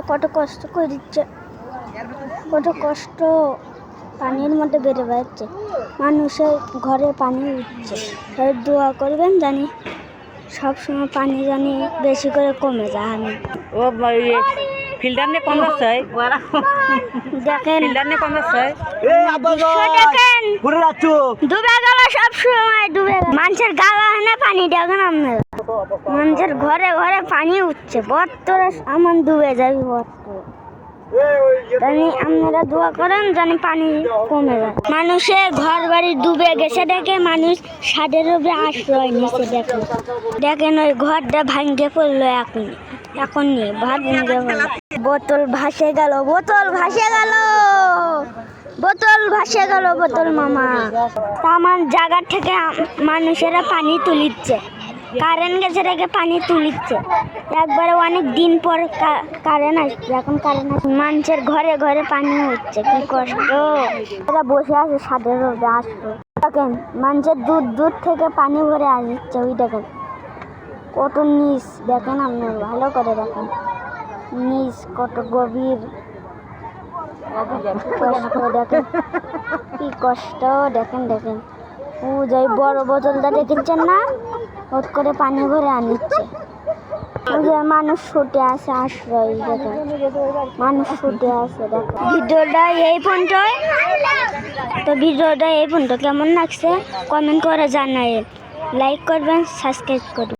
কত কষ্ট করে দিচ্ছে, কত কষ্ট পানির মধ্যে বেড়ে বেড়াচ্ছে, মানুষের ঘরে পানি উঠছে। তাই দোয়া করবেন জানি সবসময় পানি জানি বেশি করে কমে যায়। আমি ও ফিল্টার নিয়ে কম যাচ্ছে দেখেন ডুবে গেল, সব সময় ডুবে গেল মানুষের গালা হয় না পানি। দেখেন আপনারা মানুষের ঘরে ঘরে পানি উঠছে, বর্তরে আমার ডুবে যাবি বর্তরে। আপনারা দোয়া করেন জানি পানি কমে যায়। মানুষের ঘর বাড়ি ডুবে গেছে দেখে মানুষ ছাদের উপরে আশ্রয় নিচ্ছে। দেখেন দেখেন ওই ঘরটা ভাঙ্গে পড়লো, এখন নিয়ে ভাত ভেঙে পড়লো। বোতল ভাসে গেল, বোতল ভাসে গেল, বোতল ভাসে গেল, বোতল মামা। আমার জায়গা থেকে মানুষেরা পানি তুলিচ্ছে, কারেন্ট গেছে রেখে পানি তুলিচ্ছে। একবারে অনেক দিন পর কারেন্ট আসছে, এখন কারেন্ট আসছে, মানুষের ঘরে ঘরে পানি হচ্ছে। কি কষ্ট, এরা বসে আছে ছাদের উপরে আসবে। দেখেন মানুষের দূর দূর থেকে পানি ভরে আসছে। ওই দেখেন কত নিচ, দেখেন আপনার ভালো করে দেখেন নিচ কত গভীর কষ্ট। দেখেন কি কষ্ট, দেখেন দেখেন ও যাই বড় বোতলটা দেখেছেন না, হট করে পানি ভরে আনিচ্ছে। ওই যে মানুষ ছুটে আসে আশ্রয়, দেখেন মানুষ ছুটে আসে। দেখেন ভিডিওটা এই পর্যন্ত, তো ভিডিওটা এই পর্যন্ত কেমন লাগছে কমেন্ট করে জানাই, লাইক করবেন, সাবস্ক্রাইব করবেন।